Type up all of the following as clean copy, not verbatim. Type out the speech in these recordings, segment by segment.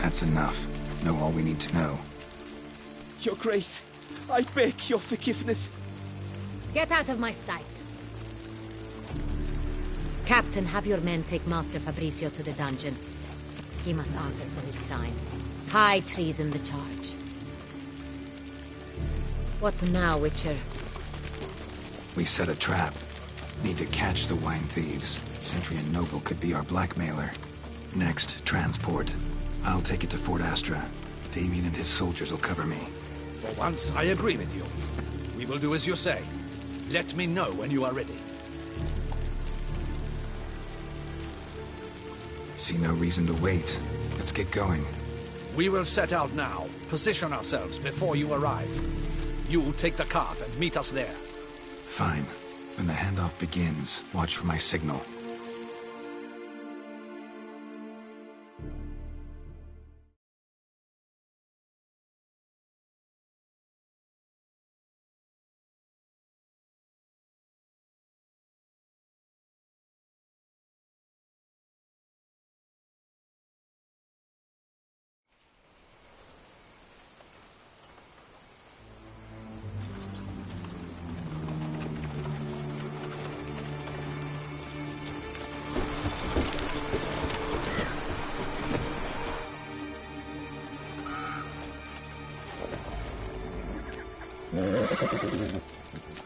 That's enough. Know all we need to know. Your Grace, I beg your forgiveness. Get out of my sight. Captain, have your men take Master Fabrizio to the dungeon. He must answer for his crime. High treason the charge. What now, Witcher? We set a trap. Need to catch the wine thieves. Sentry and Noble could be our blackmailer. Next, transport. I'll take it to Fort Astra. Damien and his soldiers will cover me. For once, I agree with you. We will do as you say. Let me know when you are ready. See no reason to wait. Let's get going. We will set out now. Position ourselves before you arrive. You take the cart and meet us there. Fine. When the handoff begins, watch for my signal.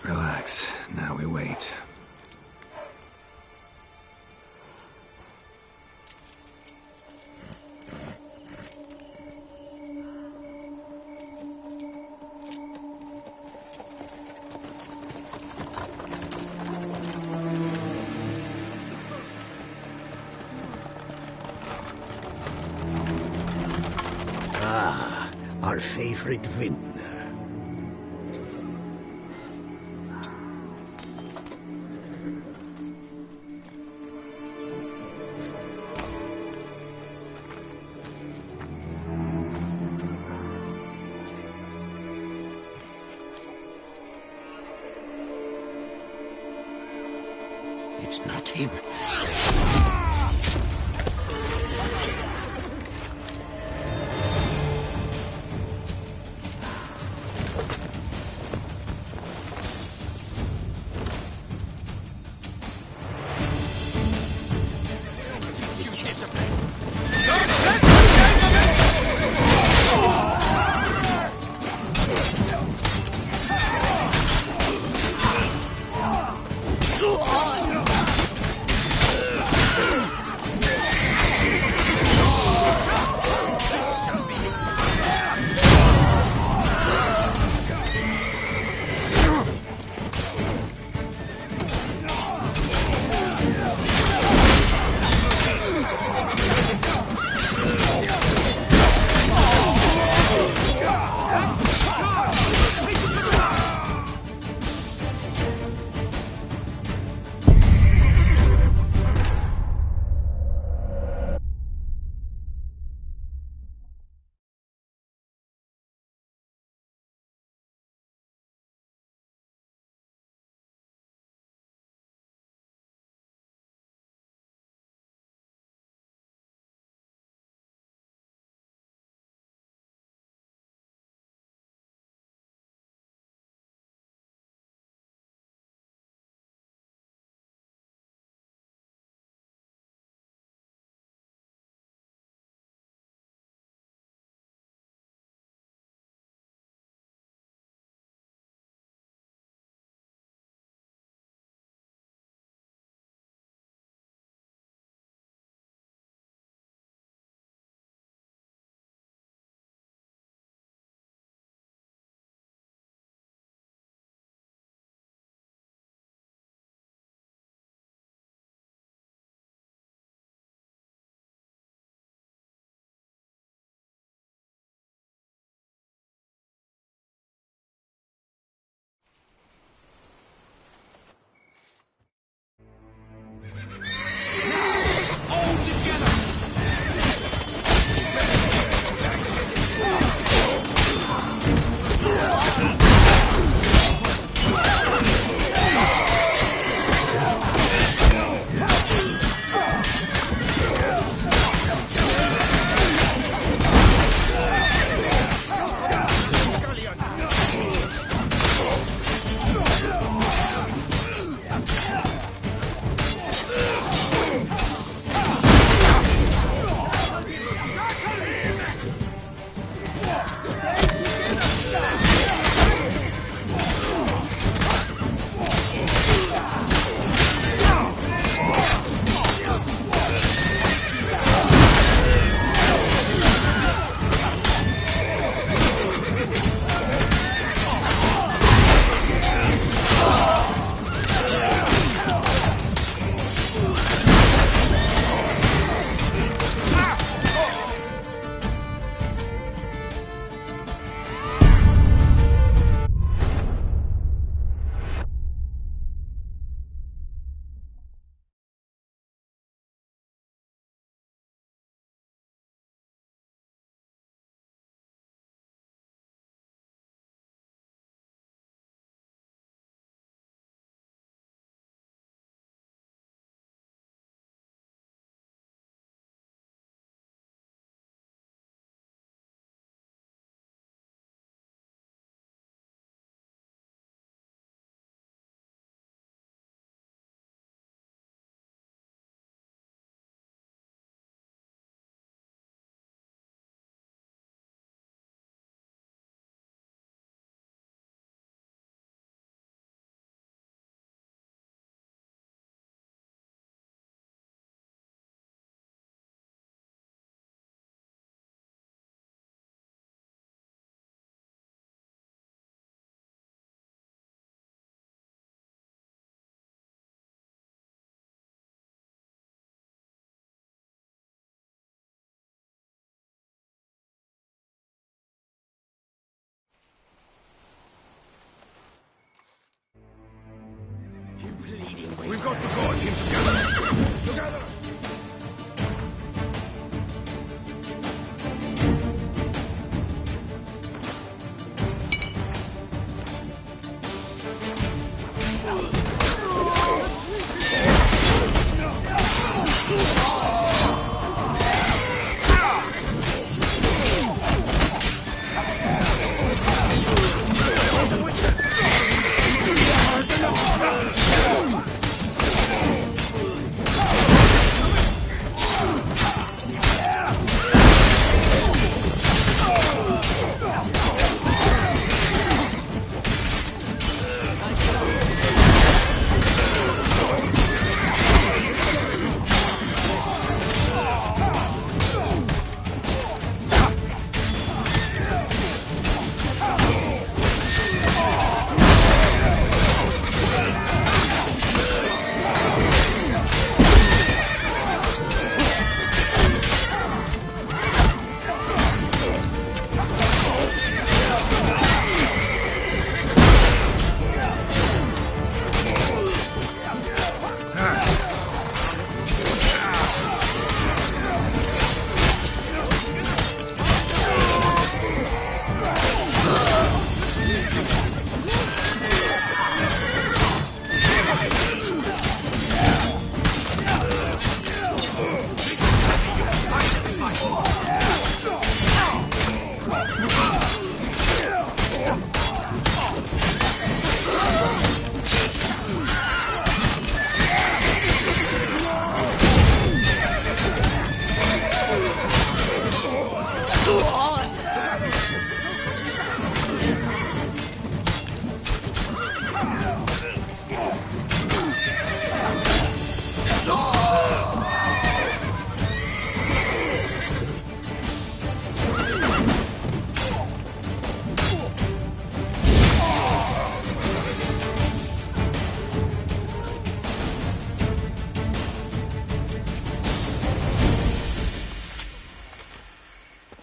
Relax. Now we wait. Ah, our favorite vintner. It's not him. got to go, team, together! Together!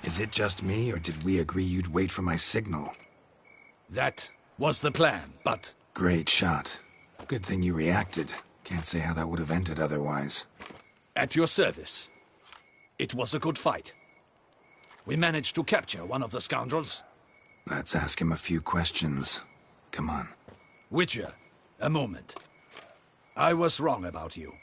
Is it just me, or did we agree you'd wait for my signal? That was the plan, but... Great shot. Good thing you reacted. Can't say how that would have ended otherwise. At your service. It was a good fight. We managed to capture one of the scoundrels. Let's ask him a few questions. Come on. Witcher, a moment. I was wrong about you.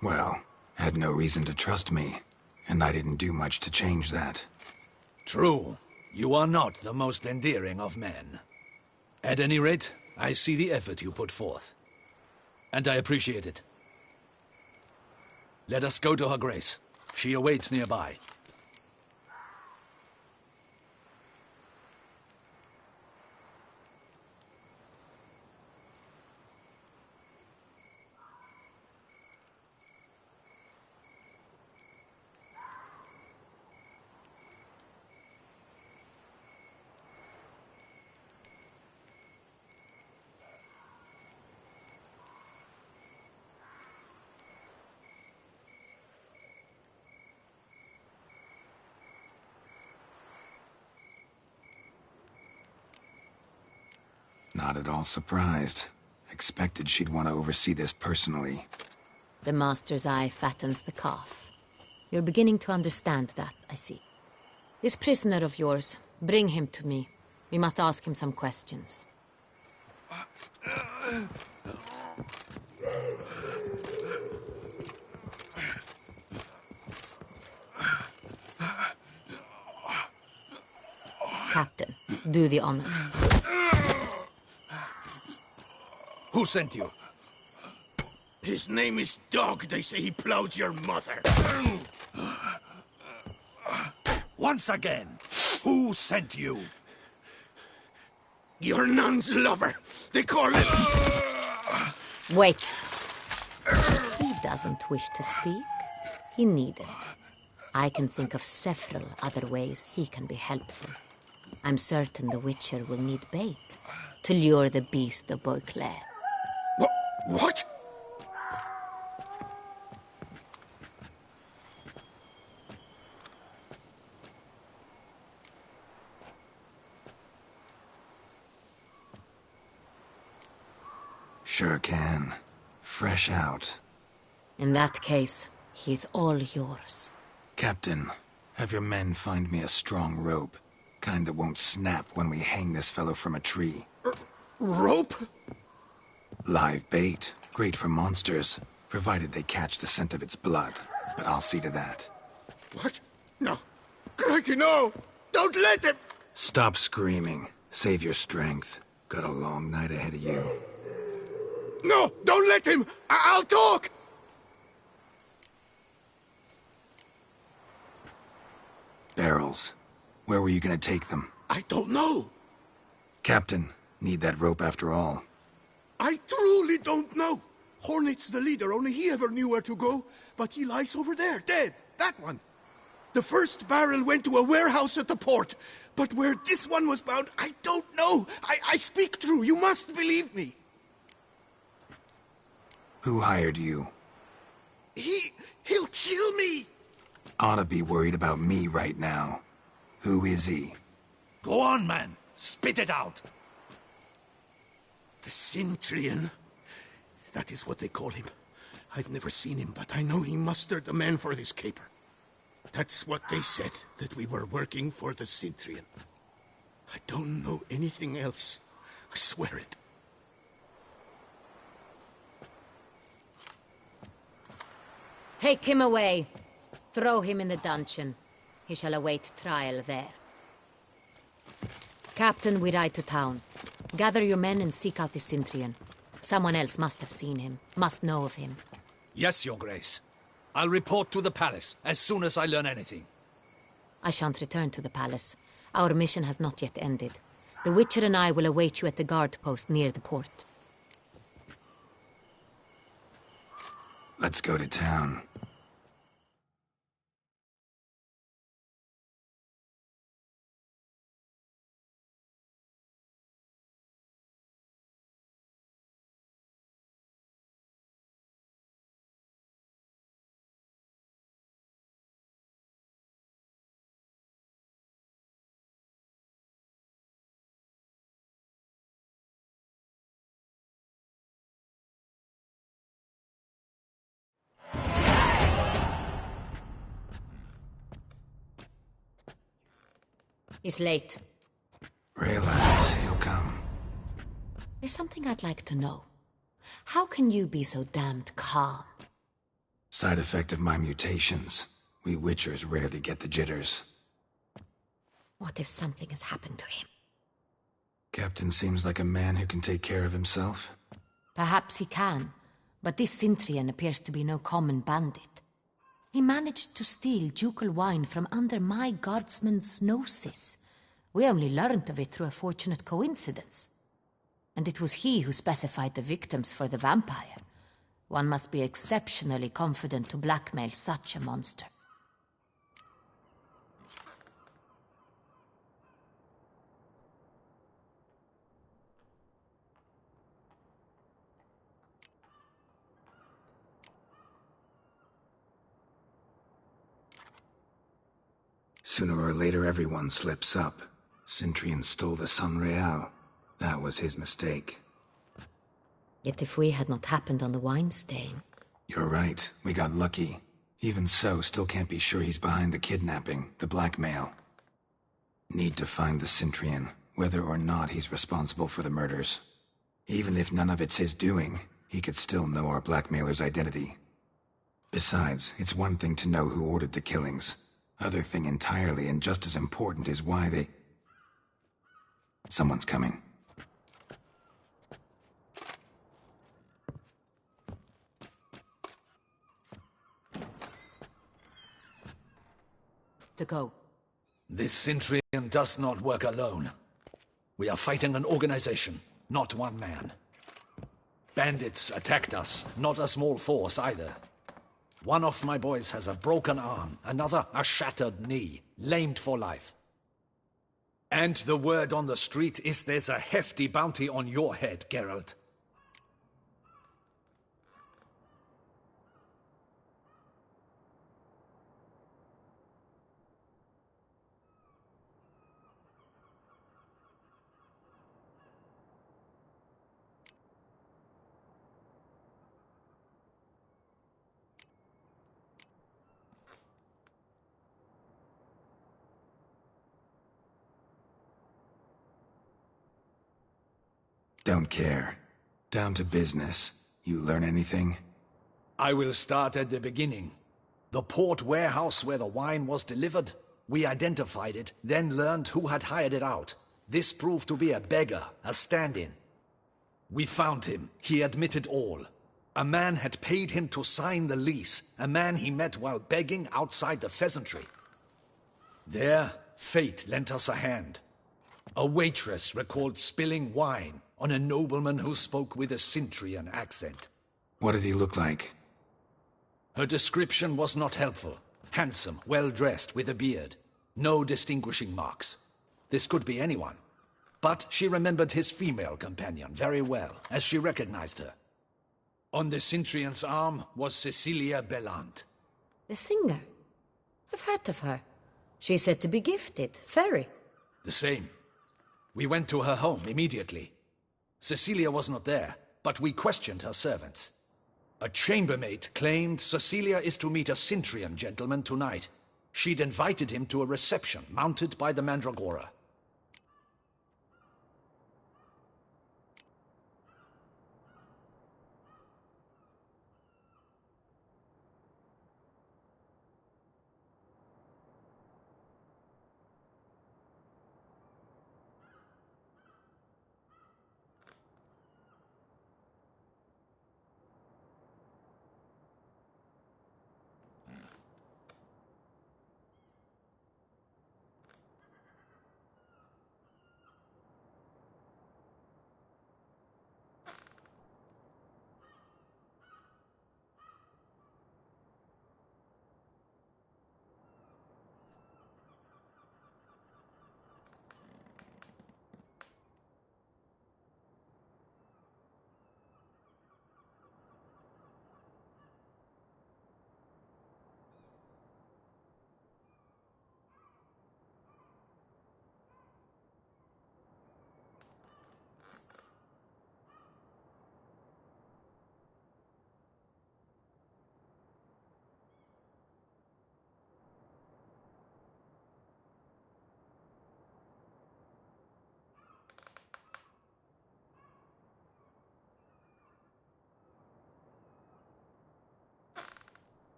Well, had no reason to trust me, and I didn't do much to change that. True. You are not the most endearing of men. At any rate, I see the effort you put forth. And I appreciate it. Let us go to her grace. She awaits nearby. Not at all surprised. Expected she'd want to oversee this personally. The Master's eye fattens the calf. You're beginning to understand that, I see. This prisoner of yours, bring him to me. We must ask him some questions. Captain, do the honors. Who sent you? His name is Dog. They say he plowed your mother. Once again, who sent you? Your nun's lover. They call him... Wait. He doesn't wish to speak. He needn't. I can think of several other ways he can be helpful. I'm certain the Witcher will need bait to lure the beast of Beauclair. What? Sure can. Fresh out. In that case, he's all yours. Captain, have your men find me a strong rope. Kind that won't snap when we hang this fellow from a tree. Rope? Live bait. Great for monsters, provided they catch the scent of its blood. But I'll see to that. What? No. Crikey, no! Don't let him! Stop screaming. Save your strength. Got a long night ahead of you. No! Don't let him! I'll talk! Barrels. Where were you gonna take them? I don't know. Captain, need that rope after all. I truly don't know. Hornet's the leader, only he ever knew where to go. But he lies over there, dead. That one. The first barrel went to a warehouse at the port. But where this one was bound, I don't know. I speak true. You must believe me. Who hired you? He'll kill me. Ought to be worried about me right now. Who is he? Go on, man. Spit it out. The Cintrian. That is what they call him. I've never seen him, but I know he mustered the men for this caper. That's what they said, that we were working for the Cintrian. I don't know anything else. I swear it. Take him away. Throw him in the dungeon. He shall await trial there. Captain, we ride to town. Gather your men and seek out the Cintrian. Someone else must have seen him, must know of him. Yes, Your Grace. I'll report to the palace as soon as I learn anything. I shan't return to the palace. Our mission has not yet ended. The Witcher and I will await you at the guard post near the port. Let's go to town. He's late. Relax, he'll come. There's something I'd like to know. How can you be so damned calm? Side effect of my mutations. We Witchers rarely get the jitters. What if something has happened to him? Captain seems like a man who can take care of himself. Perhaps he can, but this Cintrian appears to be no common bandit. He managed to steal ducal wine from under my guardsman's noses. We only learned of it through a fortunate coincidence. And it was he who specified the victims for the vampire. One must be exceptionally confident to blackmail such a monster. Sooner or later, everyone slips up. Cintrian stole the San Real. That was his mistake. Yet if we had not happened on the wine stain... You're right. We got lucky. Even so, still can't be sure he's behind the kidnapping, the blackmail. Need to find the Cintrian, whether or not he's responsible for the murders. Even if none of it's his doing, he could still know our blackmailer's identity. Besides, it's one thing to know who ordered the killings. Other thing entirely, and just as important, is why they... Someone's coming. to go. This Centurion does not work alone. We are fighting an organization, not one man. Bandits attacked us, not a small force either. One of my boys has a broken arm, another a shattered knee, lamed for life. And the word on the street is there's a hefty bounty on your head, Geralt. Don't care. Down to business. You learn anything? I will start at the beginning. The port warehouse where the wine was delivered. We identified it, then learned who had hired it out. This proved to be a beggar, a stand-in. We found him. He admitted all. A man had paid him to sign the lease, a man he met while begging outside the pheasantry. There, fate lent us a hand. A waitress recalled spilling wine on a nobleman who spoke with a Cintrian accent. What did he look like? Her description was not helpful. Handsome, well-dressed, with a beard. No distinguishing marks. This could be anyone. But she remembered his female companion very well, as she recognized her. On the Cintrian's arm was Cecilia Bellant. The singer? I've heard of her. She's said to be gifted, fairy. The same. We went to her home immediately. Cecilia was not there, but we questioned her servants. A chambermaid claimed Cecilia is to meet a Cintrian gentleman tonight. She'd invited him to a reception mounted by the Mandragora.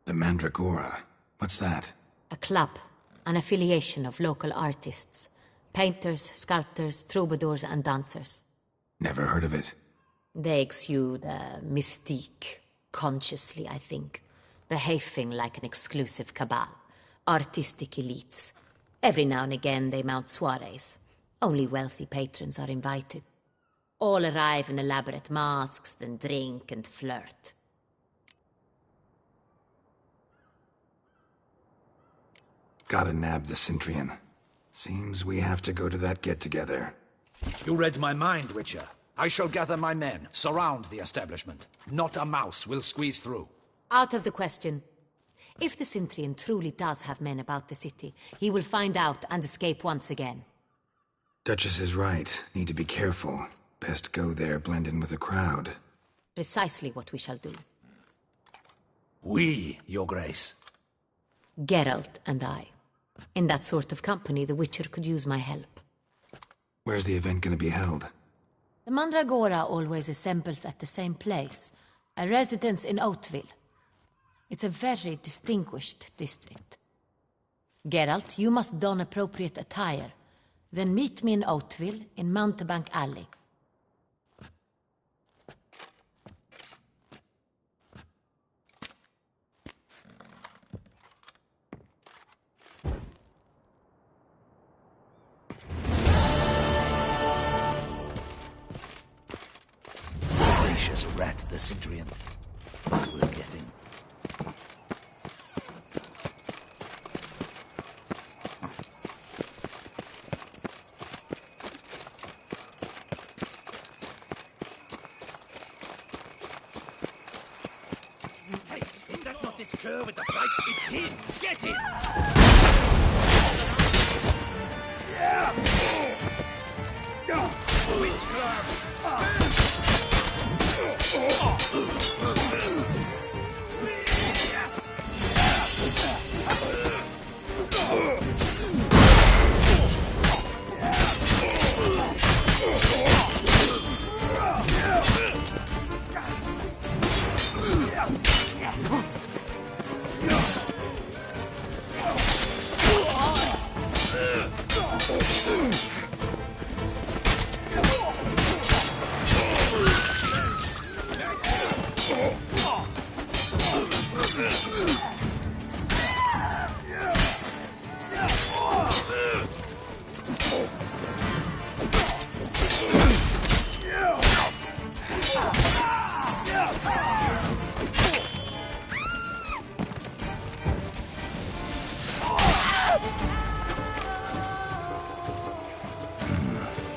The Mandragora. What's that? A club, an affiliation of local artists. Painters, sculptors, troubadours, and dancers. Never heard of it. They exude a mystique, consciously, I think. Behaving like an exclusive cabal. Artistic elites. Every now and again they mount soirees. Only wealthy patrons are invited. All arrive in elaborate masks, then drink and flirt. Gotta nab the Cintrian. Seems we have to go to that get-together. You read my mind, Witcher. I shall gather my men, surround the establishment. Not a mouse will squeeze through. Out of the question. If the Cintrian truly does have men about the city, he will find out and escape once again. Duchess is right. Need to be careful. Best go there, blend in with the crowd. Precisely what we shall do. We, Your Grace. Geralt and I. In that sort of company, the Witcher could use my help. Where's the event gonna be held? The Mandragora always assembles at the same place, a residence in Oatville. It's a very distinguished district. Geralt, you must don appropriate attire. Then meet me in Oatville, in Mountebank Alley. Audacious rat, the Cintrian. But we'll get him. Hey, is that not this cur with the price? It's him! Get him! Yeah! Witchcraft!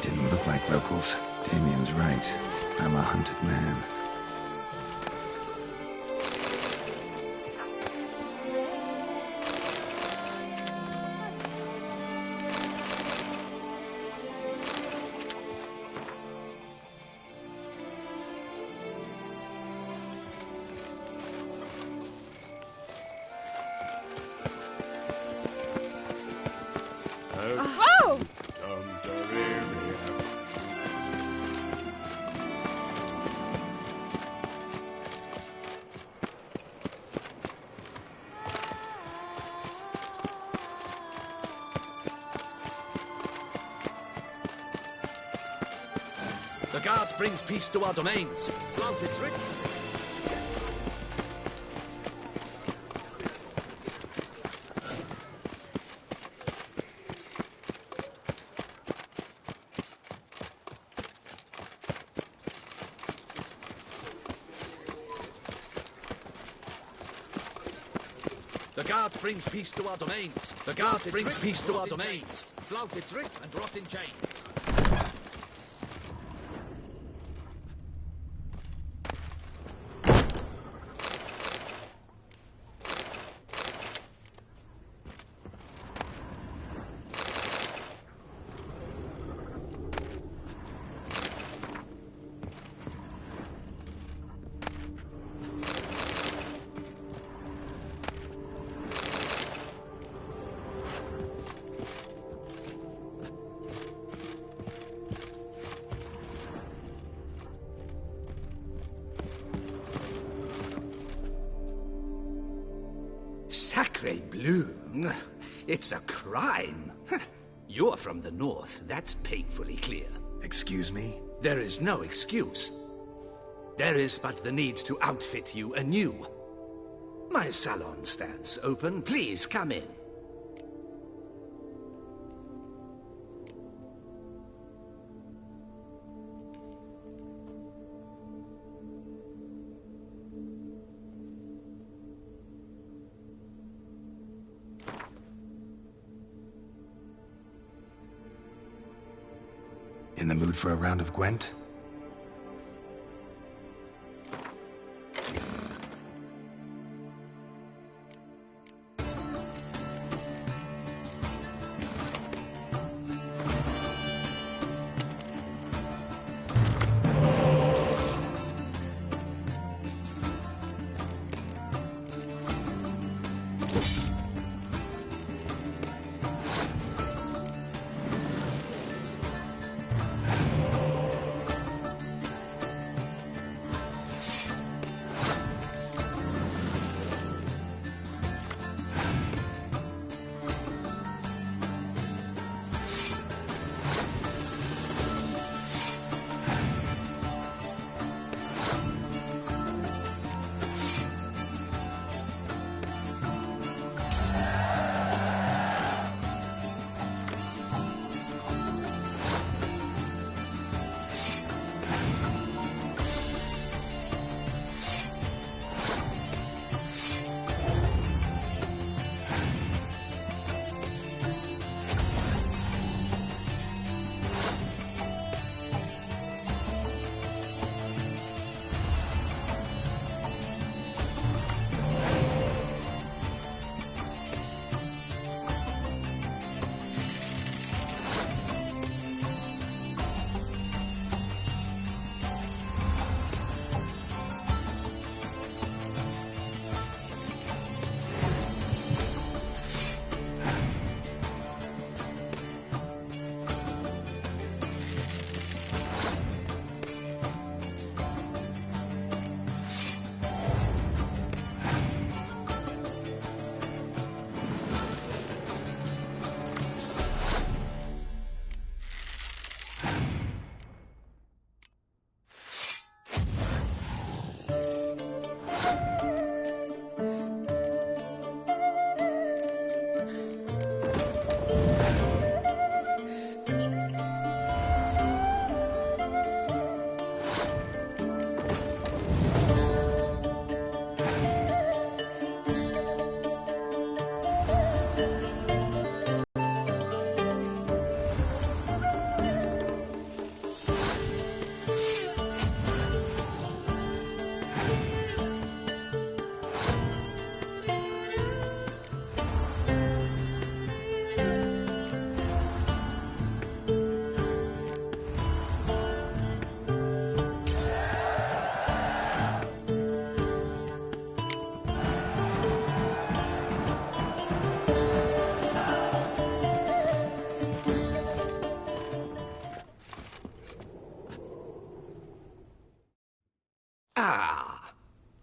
Didn't look like locals. Damien's right. I'm a hunted man. Oh! The guard brings peace to our domains. Flaunt its written. The guard brings peace to our domains. The guard brings peace to our domains. Flout its writ and rot in chains. Sacre bleu. It's a crime. You're from the north, that's painfully clear. Excuse me? There is no excuse. There is but the need to outfit you anew. My salon stands open. Please come in. In the mood for a round of Gwent?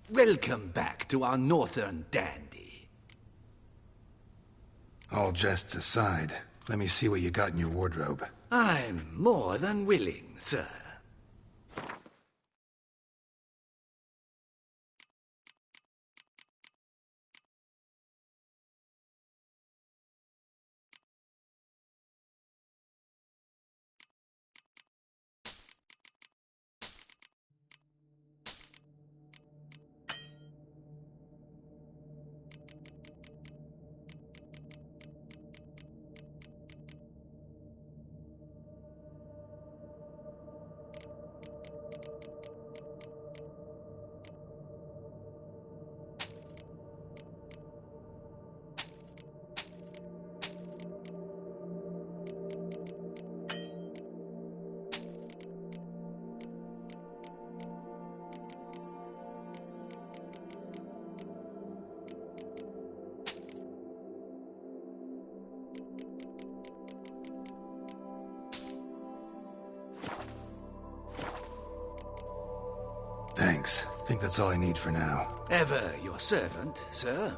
Welcome back to our northern dandy. All jests aside, let me see what you got in your wardrobe. I'm more than willing, sir. Thanks. Think that's all I need for now. Ever your servant, sir.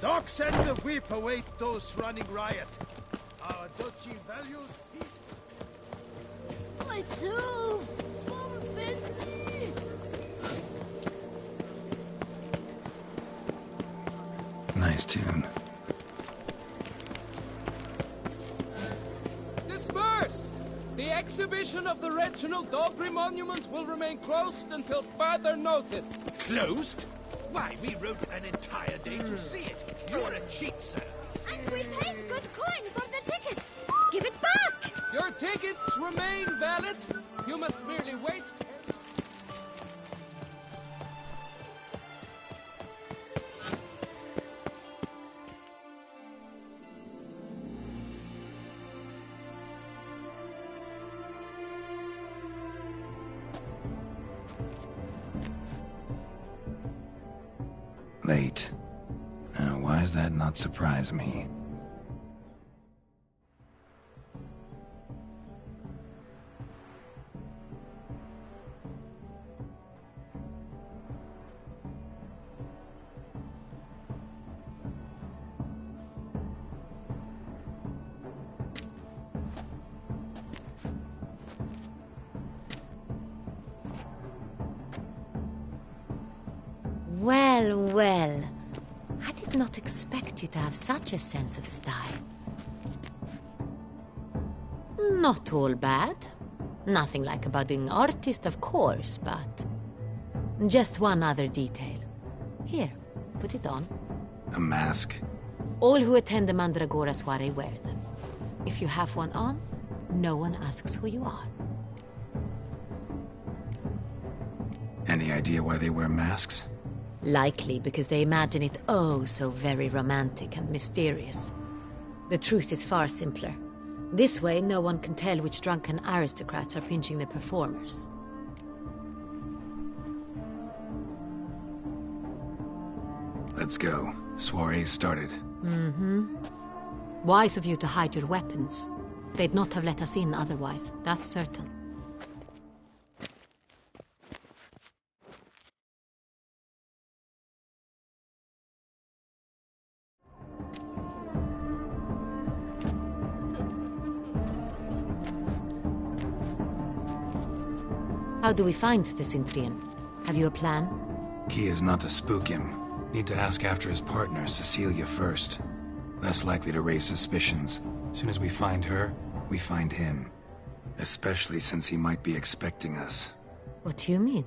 Dogs and the whip await those running riot. Our duchy values peace. My tools! Some friendly! Nice tune. Disperse! The exhibition of the Reginald Dobry monument will remain closed until further notice. Closed? Why, we wrote an entire day to see it. You're a cheat, sir. And we paid good coin for the tickets! Give it back! Your tickets remain valid. You must merely wait. Late. Why does that not surprise me? Well, well. I did not expect you to have such a sense of style. Not all bad. Nothing like a budding artist, of course, but... just one other detail. Here, put it on. A mask? All who attend the Mandragora soiree wear them. If you have one on, no one asks who you are. Any idea why they wear masks? Likely because they imagine it oh so very romantic and mysterious. The truth is far simpler. This way, no one can tell which drunken aristocrats are pinching the performers. Let's go. Soiree's started. Wise of you to hide your weapons. They'd not have let us in otherwise, that's certain. How do we find the Cintrian? Have you a plan? Key is not to spook him. Need to ask after his partner, Cecilia, first. Less likely to raise suspicions. Soon as we find her, we find him. Especially since he might be expecting us. What do you mean?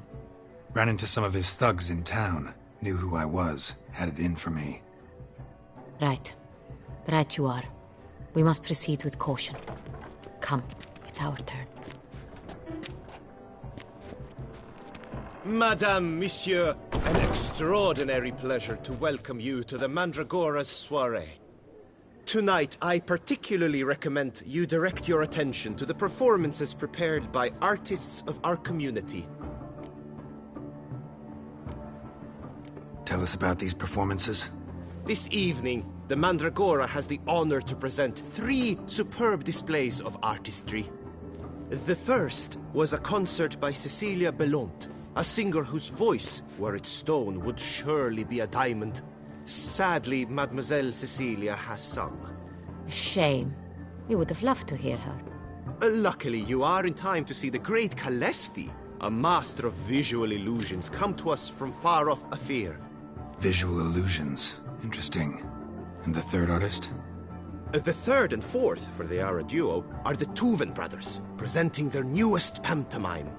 Ran into some of his thugs in town. Knew who I was. Had it in for me. Right. Right you are. We must proceed with caution. Come, it's our turn. Madame, Monsieur, an extraordinary pleasure to welcome you to the Mandragora's soiree. Tonight, I particularly recommend you direct your attention to the performances prepared by artists of our community. Tell us about these performances. This evening, the Mandragora has the honor to present 3 superb displays of artistry. The first was a concert by Cecilia Belont, a singer whose voice, were it stone, would surely be a diamond. Sadly, Mademoiselle Cecilia has sung. Shame. We would have loved to hear her. Luckily, you are in time to see the great Calesti, a master of visual illusions, come to us from far off Afir. Visual illusions. Interesting. And the third artist? The third and fourth, for they are a duo, are the Tuven brothers, presenting their newest pantomime.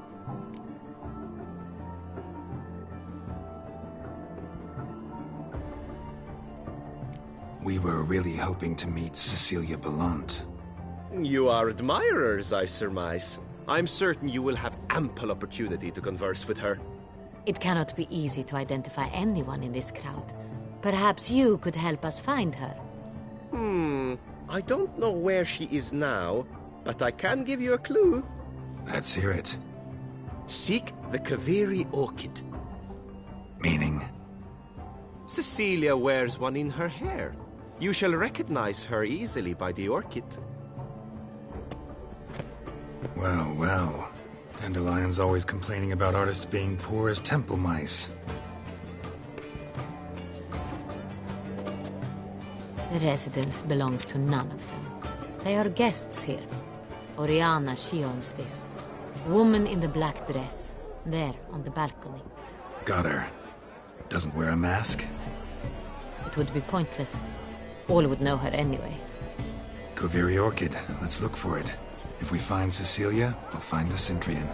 We were really hoping to meet Cecilia Belont. You are admirers, I surmise. I'm certain you will have ample opportunity to converse with her. It cannot be easy to identify anyone in this crowd. Perhaps you could help us find her. I don't know where she is now, but I can give you a clue. Let's hear it. Seek the Kaveri orchid. Meaning? Cecilia wears one in her hair. You shall recognize her easily by the orchid. Well, well. Dandelion's always complaining about artists being poor as temple mice. The residence belongs to none of them. They are guests here. Oriana, she owns this. Woman in the black dress. There, on the balcony. Got her. Doesn't wear a mask? It would be pointless. All would know her anyway. Koviri Orchid. Let's look for it. If we find Cecilia, we'll find the Centrian.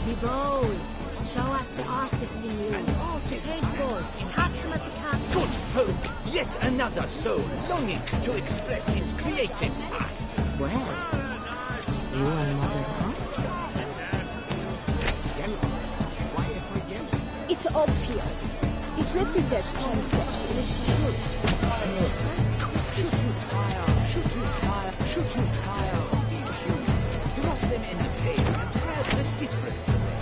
Be bold. Show us the artist in you. Take both. Cast them at the top. Good folk, yet another soul longing to express its creative side. Well, you are Mother Earth. It's obvious. It represents transgression and is used. Should you tire of these hues? Drop them in a pail and grab a different way.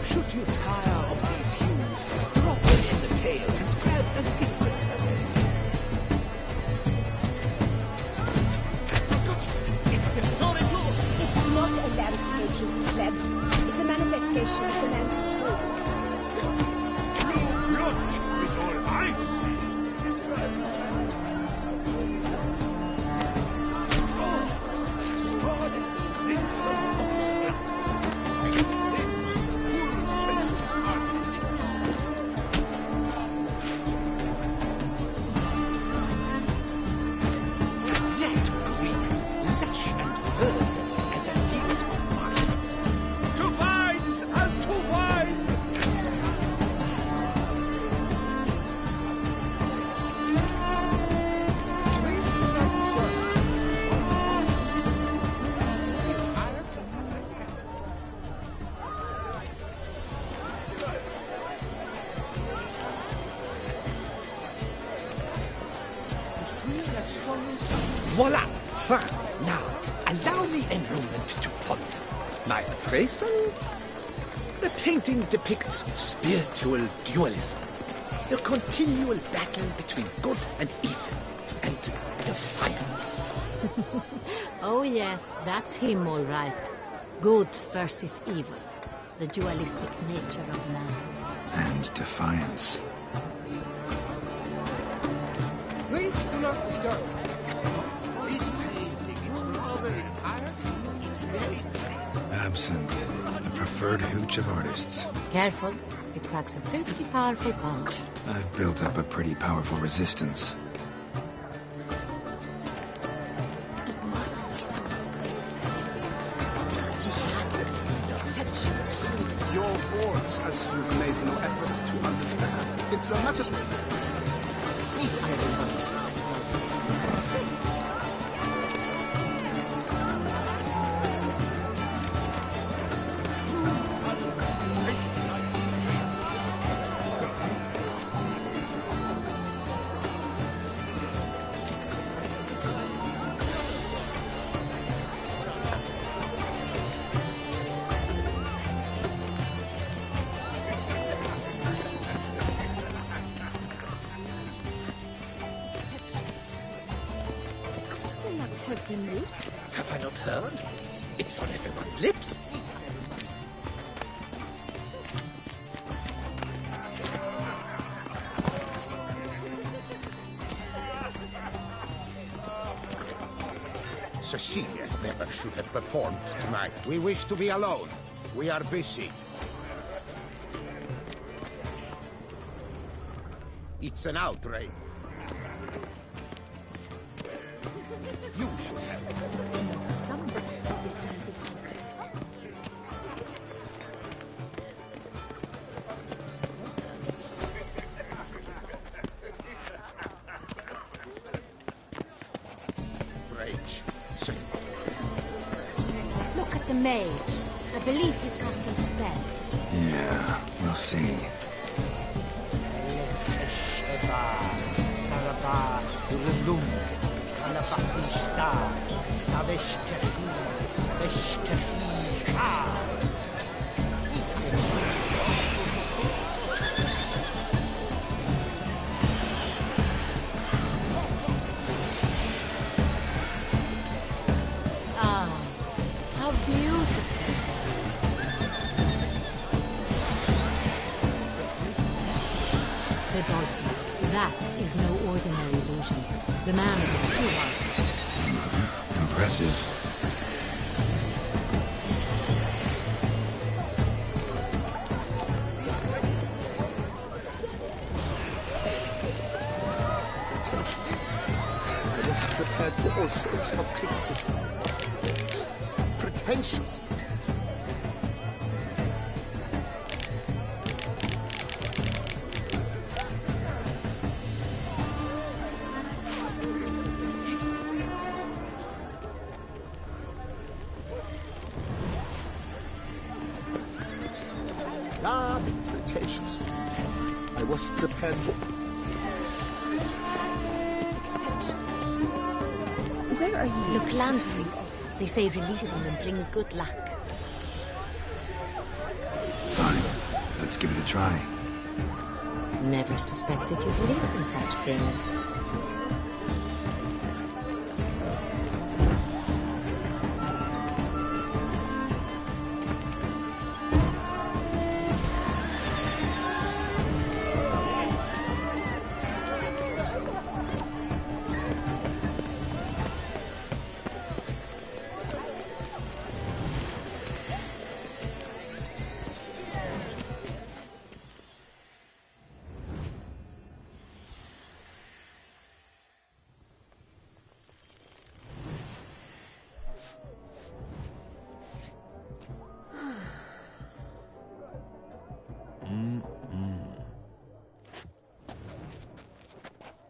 Should you tire of these hues? Drop them in the pail and grab a different way. I got it! It's the Soretul! It's not a landscape, you pleb. It's a manifestation of the man's soul. Blue blood is all I see. Scarlet crimson oxblood. Its limbs full sensual ardent. Yet green, lush and verdant as a field of vines. To vines and to wine! Voila! Fine. Now, allow me a moment to ponder. My appraisal? The painting depicts spiritual dualism. The continual battle between good and evil. And defiance. Oh yes, that's him all right. Good versus evil. The dualistic nature of man. And defiance. Please do not disturb. This painting, it's rather tired. It's very Absinthe, the preferred hooch of artists. Careful, it packs a pretty powerful punch. I've built up a pretty powerful resistance. It must be something. Such Your boards, as you've made no effort to understand. It's a matter. neat iron. news. Have I not heard? It's on everyone's lips. Cecilia never should have performed tonight. We wish to be alone. We are busy. It's an outrage. You should have. It seems somebody decided to. Rage. Look at the mage. I believe he's casting spells. Yeah, we'll see. Ah, how beautiful. The dolphins. That is no ordinary illusion. The man is a true artist. Impressive. Pretentious. I was prepared for all sorts of criticism. Pretentious. pretentious. Bloody pretentious. I was prepared for... Where are you? Look, lanterns. They say releasing them brings good luck. Fine. Let's give it a try. Never suspected you believed in such things.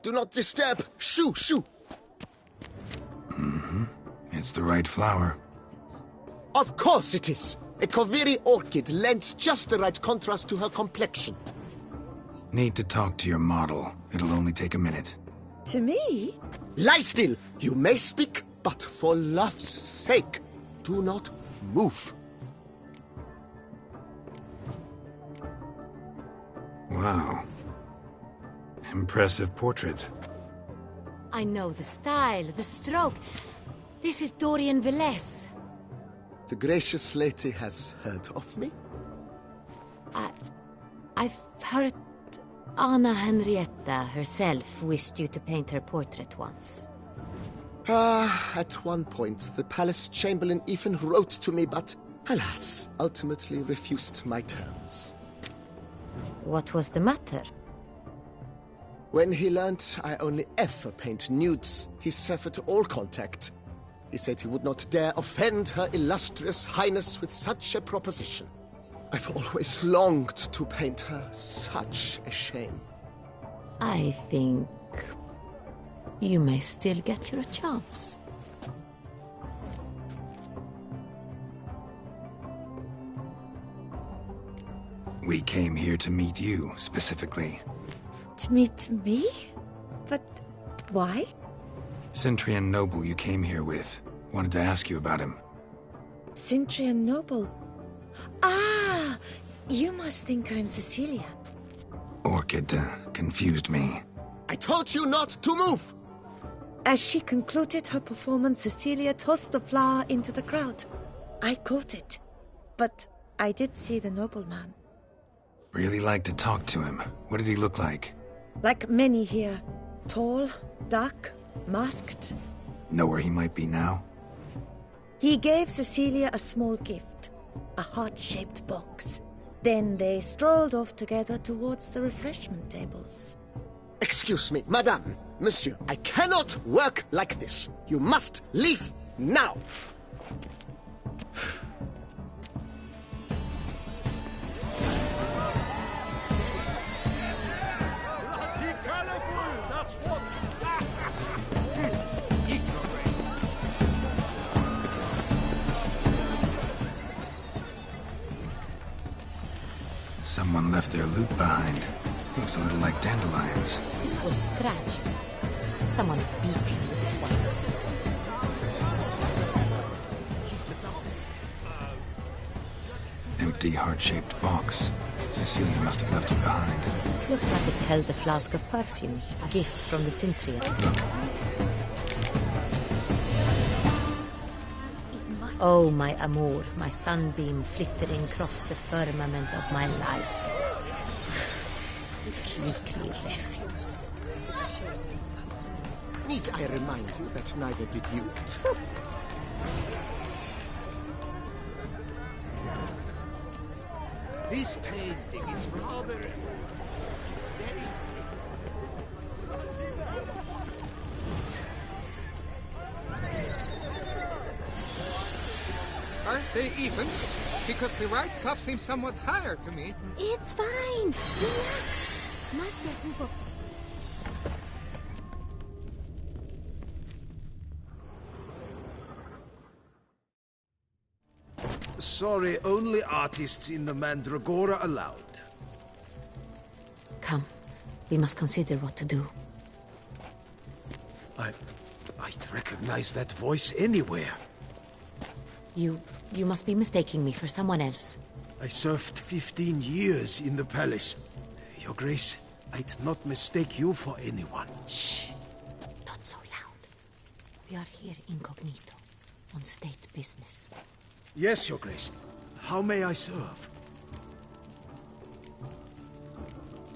Do not disturb! Shoo, shoo! It's the right flower. Of course it is! A Koviri orchid lends just the right contrast to her complexion. Need to talk to your model. It'll only take a minute. To me? Lie still! You may speak, but for love's sake, do not move. Wow. Impressive portrait. I know the style, the stroke. This is Dorian Velez. The gracious lady has heard of me? I've heard Anna Henrietta herself wished you to paint her portrait once. At one point, the palace chamberlain even wrote to me, but, alas, ultimately refused my terms. What was the matter? When he learnt I only ever paint nudes, he severed all contact. He said he would not dare offend her illustrious highness with such a proposition. I've always longed to paint her. Such a shame. I think you may still get your chance. We came here to meet you, specifically. To meet me? But why? Cintrian Noble you came here with. Wanted to ask you about him. Cintrian Noble. Ah! You must think I'm Cecilia. Orchid confused me. I told you not to move! As she concluded her performance, Cecilia tossed the flower into the crowd. I caught it. But I did see the nobleman. Really like to talk to him. What did he look like? Like many here. Tall, dark, masked. Know where he might be now? He gave Cecilia a small gift. A heart-shaped box. Then they strolled off together towards the refreshment tables. Excuse me, madame, monsieur, I cannot work like this. You must leave now. Bloody colorful, that's what. Someone left their loot behind. Looks a little like dandelions. This was scratched. Someone beat him with it once. Empty heart-shaped box. Cecilia must have left it behind. It looks like it held a flask of perfume, a gift from the Cintrian. Oh, my amour, my sunbeam flittering across the firmament of my life. Weekly refuse. Need I remind you that neither did you? This painting, it's rather... It's very... Are they even? Because the right cuff seems somewhat higher to me. It's fine. Relax. Master Hoover. Sorry, only artists in the Mandragora allowed. Come. We must consider what to do. I'd recognize that voice anywhere. You must be mistaking me for someone else. I served 15 years in the palace. Your Grace, I'd not mistake you for anyone. Shh! Not so loud. We are here incognito, on state business. Yes, Your Grace. How may I serve?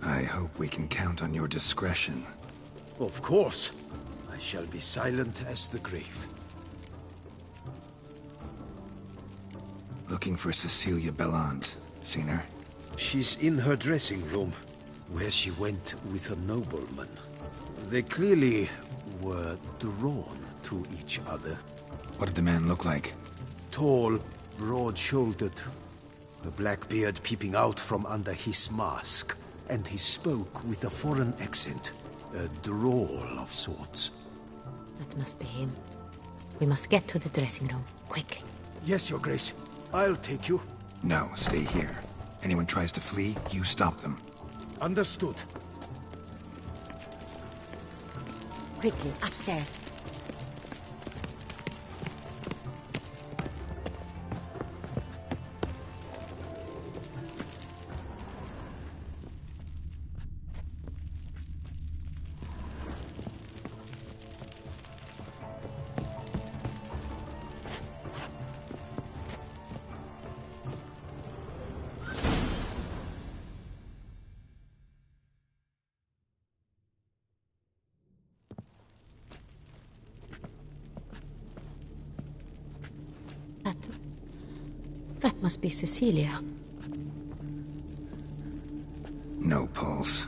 I hope we can count on your discretion. Of course. I shall be silent as the grave. Looking for Cecilia Bellant. Seen her? She's in her dressing room, where she went with a nobleman. They clearly were drawn to each other. What did the man look like? Tall, broad-shouldered, a black beard peeping out from under his mask, and he spoke with a foreign accent, a drawl of sorts. That must be him. We must get to the dressing room, quickly. Yes, Your Grace. I'll take you. No, stay here. Anyone tries to flee, you stop them. Understood. Quickly, upstairs. That must be Cecilia. No pulse.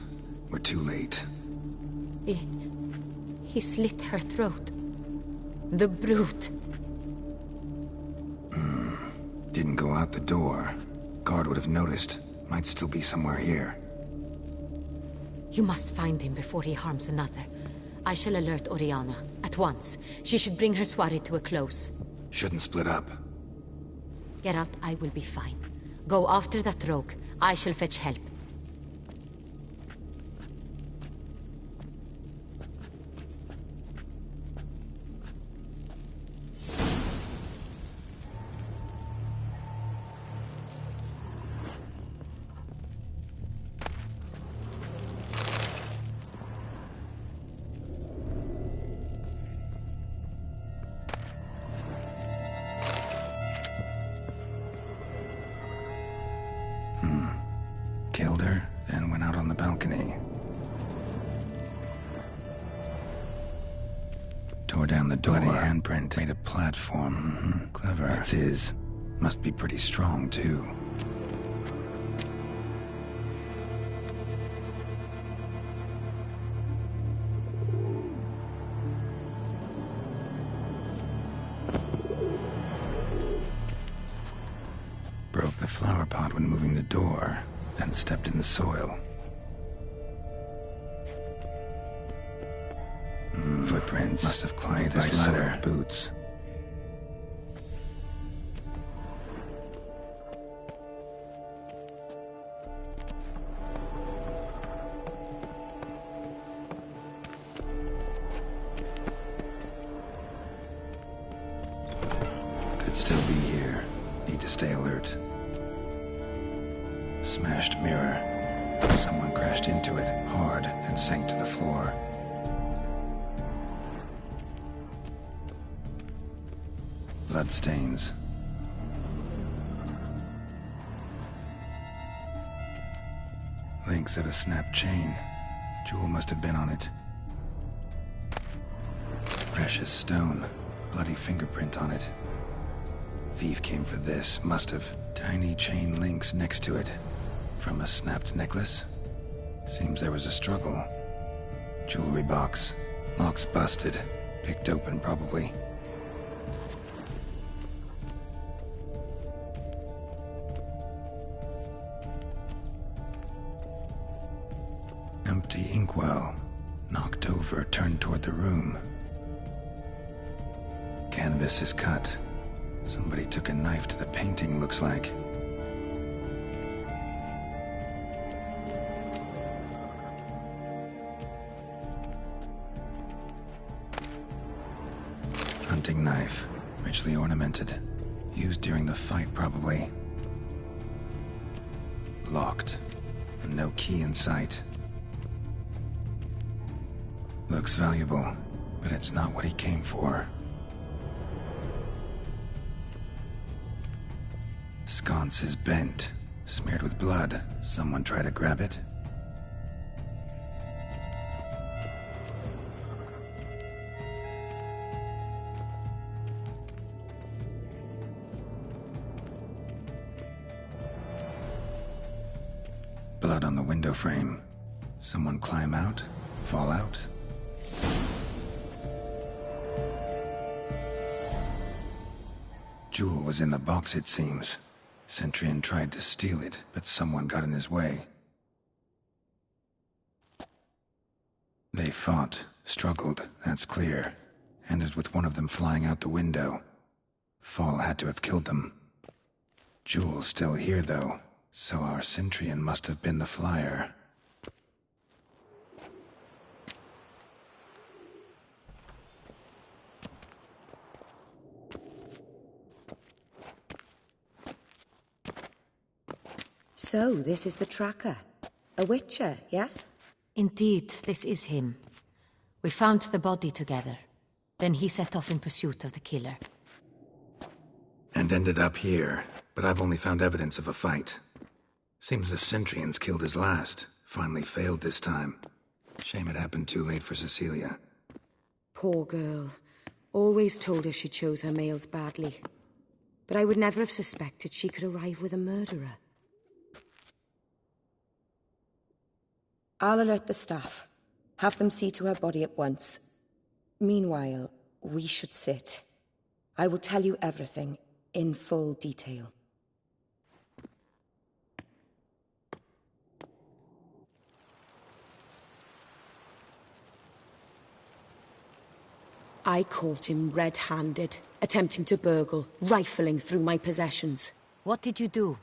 We're too late. He slit her throat. The brute. Didn't go out the door. Guard would have noticed. Might still be somewhere here. You must find him before he harms another. I shall alert Oriana. At once. She should bring her soirée to a close. Shouldn't split up. Geralt, I will be fine. Go after that rogue. I shall fetch help. Killed her, then went out on the balcony. Tore down the door. Bloody handprint. Made a platform. Clever. It's his. Must be pretty strong, too. Broke the flower pot when moving the door. Then stepped in the soil. Footprints. Must have climbed this ladder. Boots. Could still be here. Need to stay alert. Smashed mirror. Someone crashed into it hard and sank to the floor. Bloodstains. Links of a snapped chain. Jewel must have been on it. Precious stone. Bloody fingerprint on it. Thief came for this. Must have. Tiny chain links next to it. From a snapped necklace? Seems there was a struggle. Jewelry box. Lock's busted. Picked open, probably. Empty inkwell. Knocked over, turned toward the room. Canvas is cut. Somebody took a knife to the painting, looks like. Hunting knife. Richly ornamented. Used during the fight, probably. Locked. And no key in sight. Looks valuable, but it's not what he came for. Sconce is bent, smeared with blood. Someone try to grab it? Blood on the window frame. Someone climb out? Fall out? Jewel was in the box, it seems. Centurion tried to steal it, but someone got in his way. They fought, struggled, that's clear. Ended with one of them flying out the window. Fall had to have killed them. Jewel's still here, though, so our Centurion must have been the flyer. So, this is the tracker. A witcher, yes? Indeed, this is him. We found the body together. Then he set off in pursuit of the killer. And ended up here, but I've only found evidence of a fight. Seems the Centurions killed his last. Finally failed this time. Shame it happened too late for Cecilia. Poor girl. Always told her she chose her males badly. But I would never have suspected she could arrive with a murderer. I'll alert the staff. Have them see to her body at once. Meanwhile, we should sit. I will tell you everything, in full detail. I caught him red-handed, attempting to burgle, rifling through my possessions. What did you do?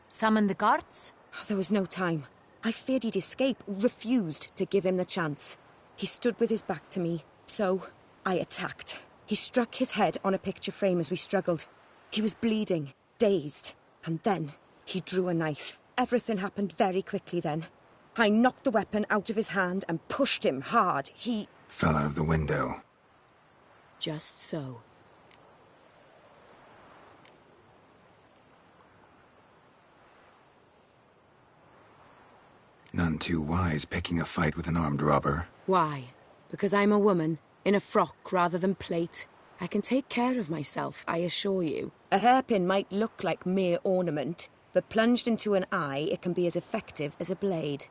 Summon the guards? There was no time. I feared he'd escape, refused to give him the chance. He stood with his back to me, so I attacked. He struck his head on a picture frame as we struggled. He was bleeding, dazed, and then he drew a knife. Everything happened very quickly then. I knocked the weapon out of his hand and pushed him hard. He fell out of the window. Just so. None too wise picking a fight with an armed robber. Why? Because I'm a woman, in a frock rather than plate. I can take care of myself, I assure you. A hairpin might look like mere ornament, but plunged into an eye, it can be as effective as a blade.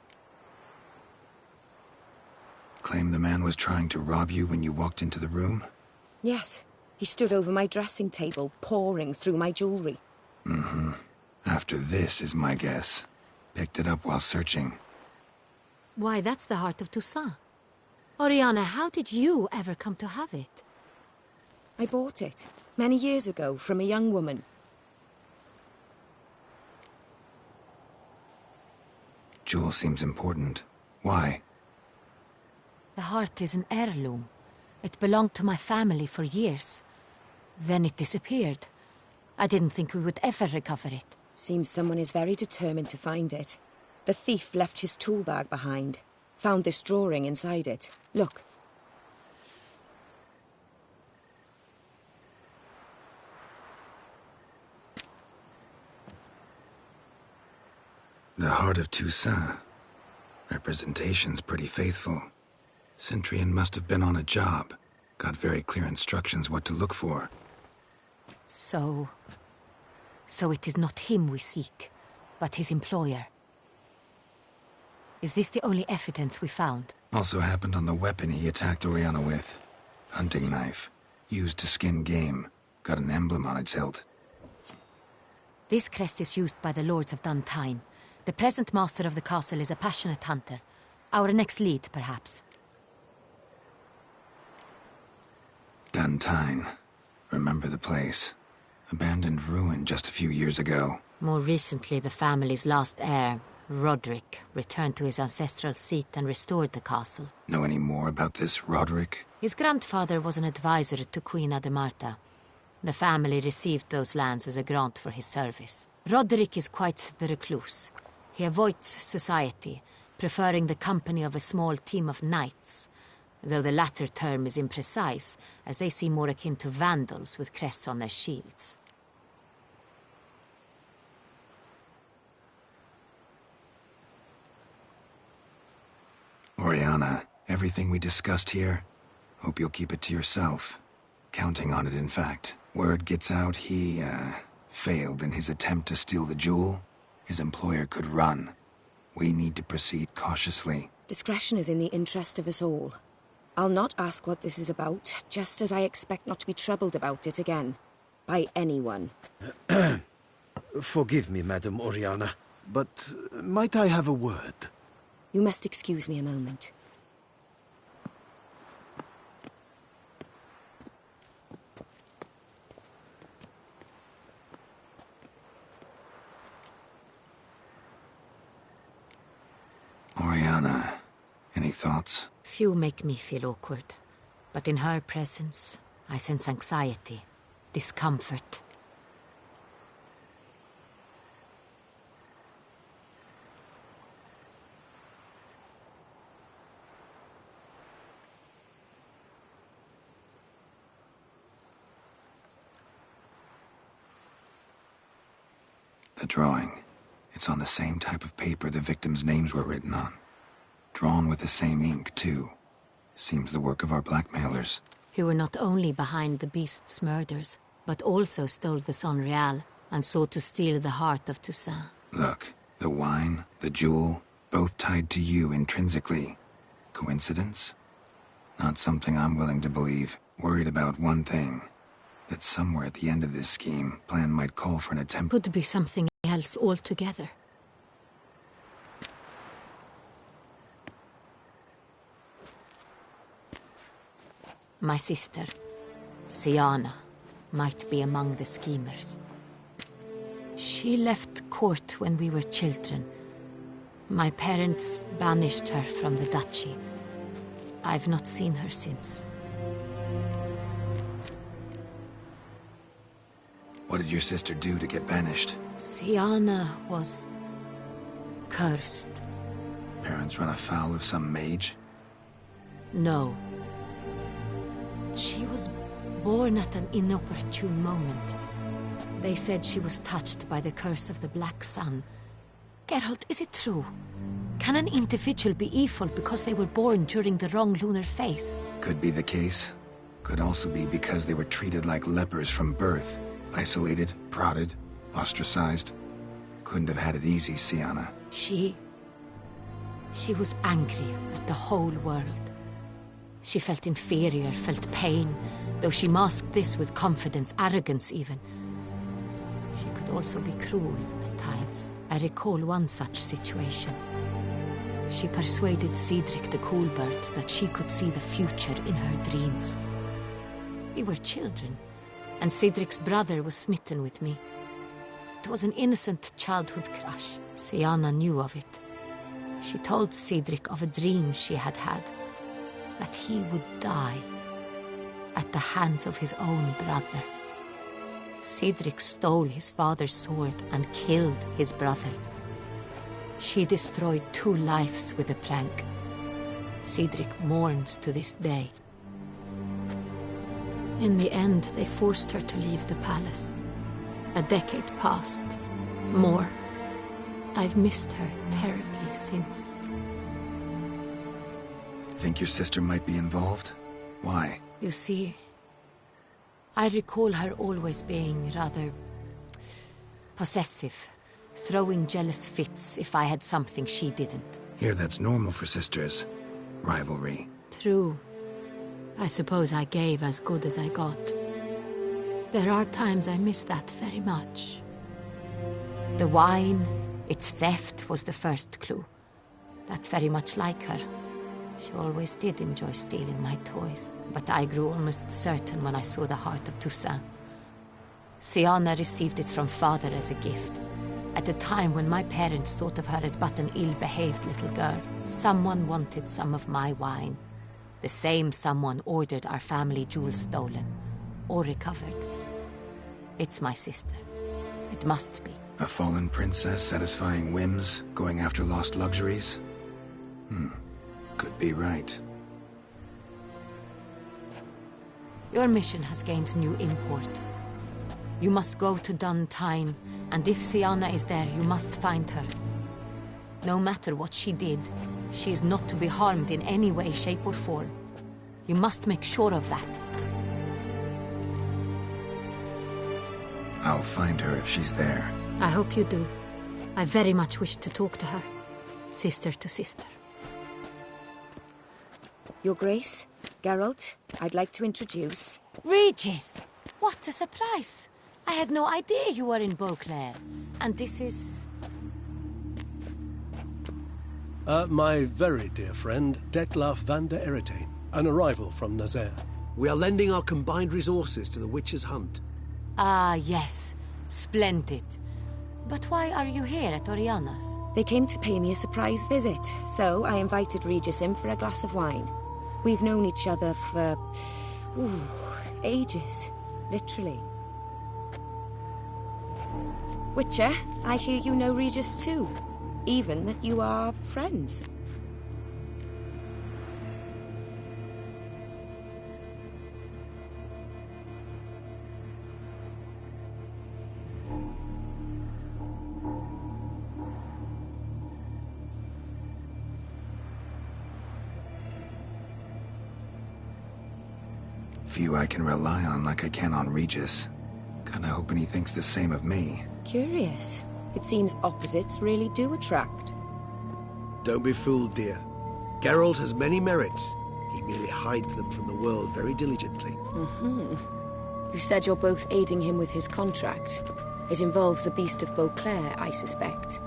Claim the man was trying to rob you when you walked into the room? Yes. He stood over my dressing table, pouring through my jewelry. Mm-hmm. After this is my guess. Picked it up while searching. Why, that's the heart of Toussaint. Oriana, how did you ever come to have it? I bought it, many years ago, from a young woman. Jewel seems important. Why? The heart is an heirloom. It belonged to my family for years. Then it disappeared. I didn't think we would ever recover it. Seems someone is very determined to find it. The thief left his tool bag behind. Found this drawing inside it. Look. The heart of Toussaint. Representation's pretty faithful. Centurion must have been on a job. Got very clear instructions what to look for. So it is not him we seek, but his employer. Is this the only evidence we found? Also happened on the weapon he attacked Oriana with. Hunting knife. Used to skin game. Got an emblem on its hilt. This crest is used by the Lords of Duntine. The present master of the castle is a passionate hunter. Our next lead, perhaps. Duntine. Remember the place. Abandoned ruin just a few years ago. More recently, the family's last heir, Roderick, returned to his ancestral seat and restored the castle. Know any more about this Roderick? His grandfather was an advisor to Queen Ademarta. The family received those lands as a grant for his service. Roderick is quite the recluse. He avoids society, preferring the company of a small team of knights, though the latter term is imprecise, as they seem more akin to vandals with crests on their shields. Oriana, everything we discussed here, hope you'll keep it to yourself. Counting on it, in fact. Word gets out he, failed in his attempt to steal the jewel. His employer could run. We need to proceed cautiously. Discretion is in the interest of us all. I'll not ask what this is about, just as I expect not to be troubled about it again. By anyone. Forgive me, Madam Oriana, but might I have a word? You must excuse me a moment. Oriana, any thoughts? Few make me feel awkward, but in her presence, I sense anxiety, discomfort. The drawing. It's on the same type of paper the victims' names were written on. Drawn with the same ink, too. Seems the work of our blackmailers. Who were not only behind the beast's murders, but also stole the Son Real and sought to steal the heart of Toussaint. Look, the wine, the jewel, both tied to you intrinsically. Coincidence? Not something I'm willing to believe. Worried about one thing. That somewhere at the end of this scheme, plan might call for an attempt. Could be something else altogether. My sister, Siana, might be among the schemers. She left court when we were children. My parents banished her from the duchy. I've not seen her since. What did your sister do to get banished? Siana was cursed. Parents run afoul of some mage? No. She was born at an inopportune moment. They said she was touched by the curse of the Black Sun. Geralt, is it true? Can an individual be evil because they were born during the wrong lunar phase? Could be the case. Could also be because they were treated like lepers from birth. Isolated, prodded, ostracized. Couldn't have had it easy, Siana. She was angry at the whole world. She felt inferior, felt pain, though she masked this with confidence, arrogance even. She could also be cruel at times. I recall one such situation. She persuaded Cedric the Coolbird that she could see the future in her dreams. We were children, and Cedric's brother was smitten with me. It was an innocent childhood crush. Siana knew of it. She told Cedric of a dream she had had, that he would die at the hands of his own brother. Cedric stole his father's sword and killed his brother. She destroyed 2 lives with a prank. Cedric mourns to this day. In the end, they forced her to leave the palace. A decade passed. More. I've missed her terribly since. Think your sister might be involved? Why? You see, I recall her always being rather possessive, throwing jealous fits if I had something she didn't. Here, that's normal for sisters. Rivalry. True. I suppose I gave as good as I got. There are times I miss that very much. The wine, its theft was the first clue. That's very much like her. She always did enjoy stealing my toys, but I grew almost certain when I saw the heart of Toussaint. Syanna received it from father as a gift. At a time when my parents thought of her as but an ill-behaved little girl, someone wanted some of my wine. The same someone ordered our family jewels stolen, or recovered. It's my sister. It must be. A fallen princess satisfying whims, going after lost luxuries? Could be right. Your mission has gained new import. You must go to Dun Tyne, and if Syanna is there, you must find her. No matter what she did, she is not to be harmed in any way, shape, or form. You must make sure of that. I'll find her if she's there. I hope you do. I very much wish to talk to her. Sister to sister. Your Grace, Geralt, I'd like to introduce... Regis! What a surprise! I had no idea you were in Beauclair. And this is... My very dear friend, Detlaf van der Eretain, an arrival from Nazaire. We are lending our combined resources to the Witcher's Hunt. Ah, yes. Splendid. But why are you here at Oriana's? They came to pay me a surprise visit, so I invited Regis in for a glass of wine. We've known each other for... ages. Literally. Witcher, I hear you know Regis too. Even that you are friends. Few I can rely on like I can on Regis. Kinda hoping he thinks the same of me. Curious. It seems opposites really do attract. Don't be fooled, dear. Geralt has many merits. He merely hides them from the world very diligently. You said you're both aiding him with his contract. It involves the Beast of Beauclair, I suspect.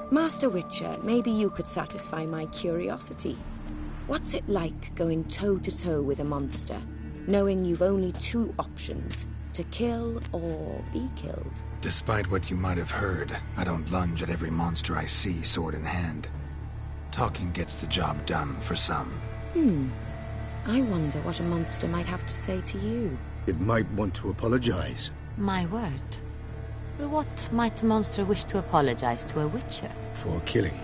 Master Witcher, maybe you could satisfy my curiosity. What's it like going toe-to-toe with a monster, knowing you've only two options, to kill or be killed? Despite what you might have heard, I don't lunge at every monster I see sword in hand. Talking gets the job done for some. I wonder what a monster might have to say to you. It might want to apologize. My word. For what might a monster wish to apologize to a witcher? For killing.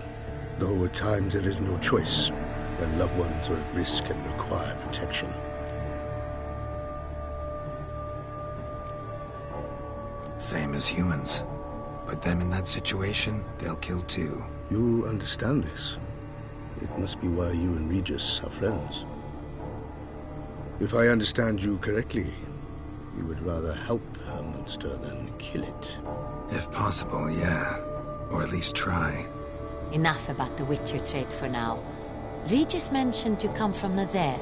Though at times there is no choice, when loved ones are at risk and require protection. Same as humans. Put them in that situation, they'll kill too. You understand this. It must be why you and Regis are friends. If I understand you correctly, you would rather help a monster than kill it. If possible, yeah. Or at least try. Enough about the Witcher trade for now. Regis mentioned you come from Nazaire.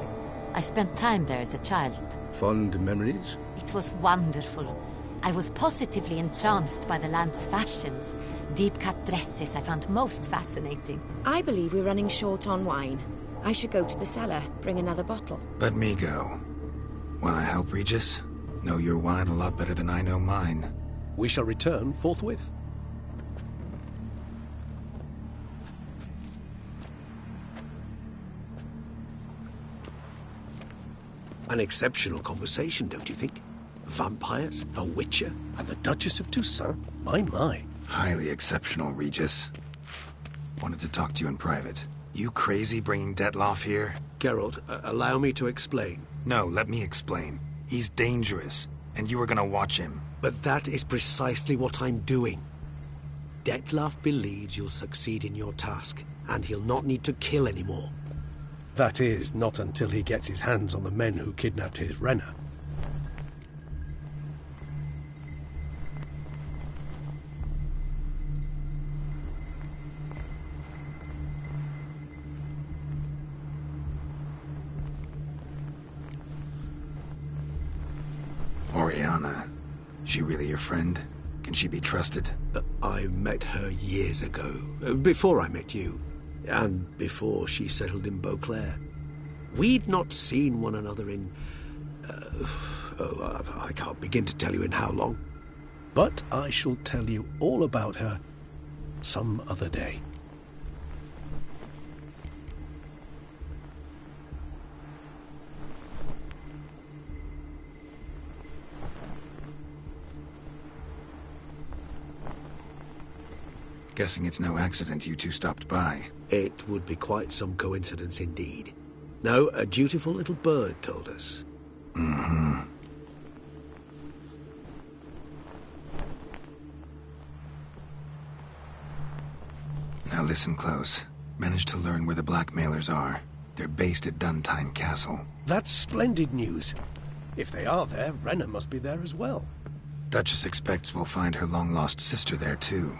I spent time there as a child. Fond memories? It was wonderful. I was positively entranced by the land's fashions. Deep-cut dresses I found most fascinating. I believe we're running short on wine. I should go to the cellar, bring another bottle. Let me go. Wanna help, Regis? Know your wine a lot better than I know mine. We shall return forthwith. An exceptional conversation, don't you think? Vampires, a witcher, and the Duchess of Toussaint. My. Highly exceptional, Regis. Wanted to talk to you in private. You crazy bringing Detlaf here? Geralt, allow me to explain. No, let me explain. He's dangerous, and you were gonna watch him. But that is precisely what I'm doing. Detlaf believes you'll succeed in your task, and he'll not need to kill anymore. That is, not until he gets his hands on the men who kidnapped his Renna. Oriana. She really your friend? Can she be trusted? I met her years ago, before I met you. and before she settled in Beauclair. We'd not seen one another in... I can't begin to tell you in how long. But I shall tell you all about her some other day. Guessing it's no accident you two stopped by. It would be quite some coincidence indeed. No, a dutiful little bird told us. Mm-hmm. Now listen close. Managed to learn where the blackmailers are. They're based at Duntine Castle. That's splendid news. If they are there, Renna must be there as well. Duchess expects we'll find her long-lost sister there too.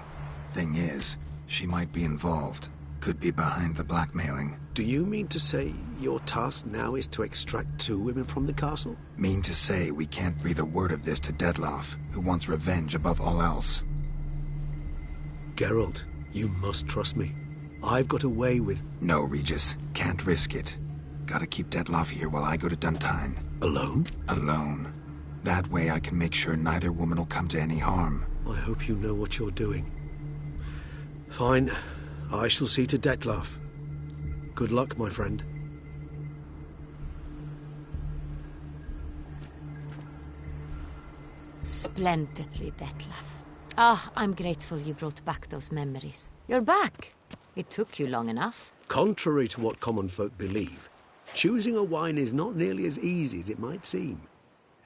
Thing is, she might be involved. Could be behind the blackmailing. Do you mean to say your task now is to extract 2 women from the castle? Mean to say we can't breathe a word of this to Dettlaff, who wants revenge above all else. Geralt, you must trust me. I've got away with... No, Regis. Can't risk it. Gotta keep Dettlaff here while I go to Duntine. Alone? Alone. That way I can make sure neither woman will come to any harm. I hope you know what you're doing. Fine. I shall see to Dettlaff. Good luck, my friend. Splendidly, Dettlaff. Ah, I'm grateful you brought back those memories. You're back. It took you long enough. Contrary to what common folk believe, choosing a wine is not nearly as easy as it might seem.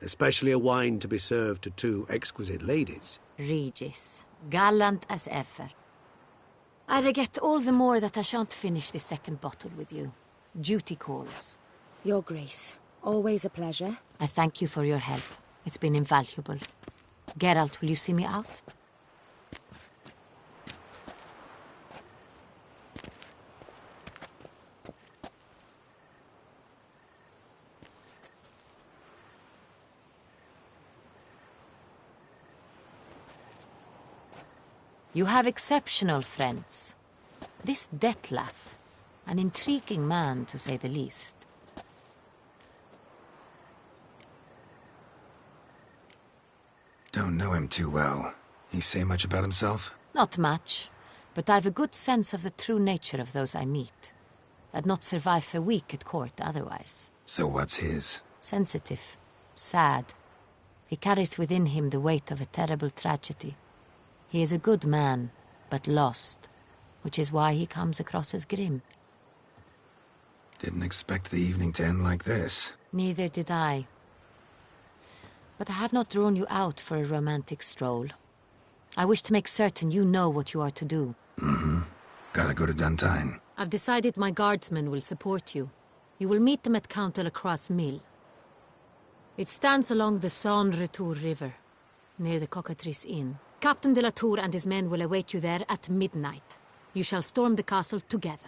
Especially a wine to be served to 2 exquisite ladies. Regis, gallant as ever. I regret all the more that I shan't finish this second bottle with you. Duty calls. Your Grace, always a pleasure. I thank you for your help. It's been invaluable. Geralt, will you see me out? You have exceptional friends. This Dettlaff, an intriguing man to say the least. Don't know him too well. He say much about himself? Not much, but I've a good sense of the true nature of those I meet. I'd not survive a week at court otherwise. So what's his? Sensitive, sad. He carries within him the weight of a terrible tragedy. He is a good man, but lost, which is why he comes across as grim. Didn't expect the evening to end like this. Neither did I. But I have not drawn you out for a romantic stroll. I wish to make certain you know what you are to do. Mm-hmm. Gotta go to Duntine. I've decided my guardsmen will support you. You will meet them at Count Delacroix' mill. It stands along the Saône-Retour River, near the Cockatrice Inn. Captain de la Tour and his men will await you there at midnight. You shall storm the castle together.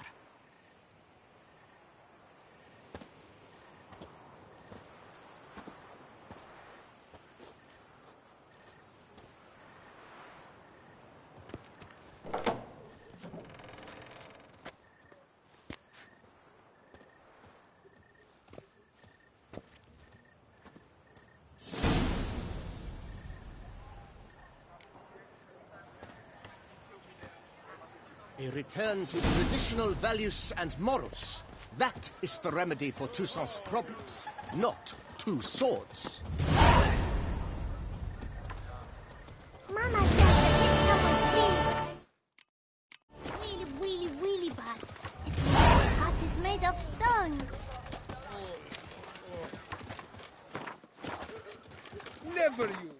A return to traditional values and morals. That is the remedy for Toussaint's problems, not 2 swords. Mama said the was really bad. Its heart is made of stone. Never you!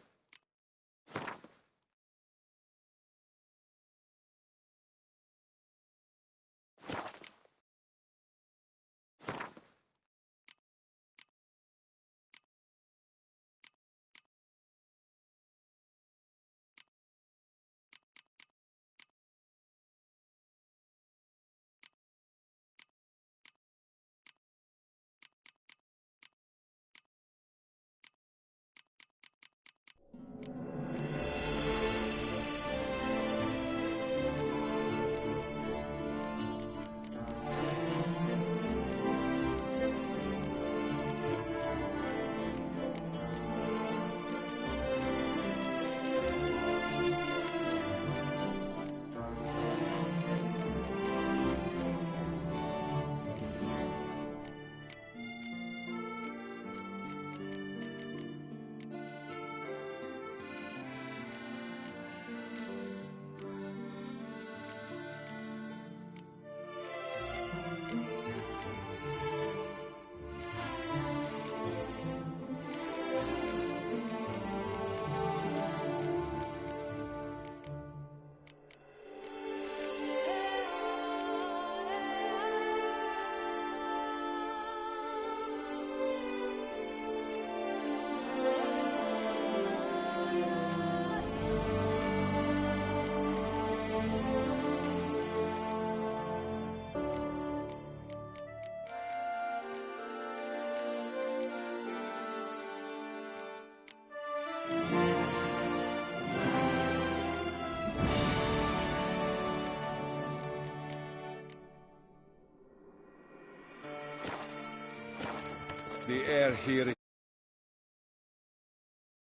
The air here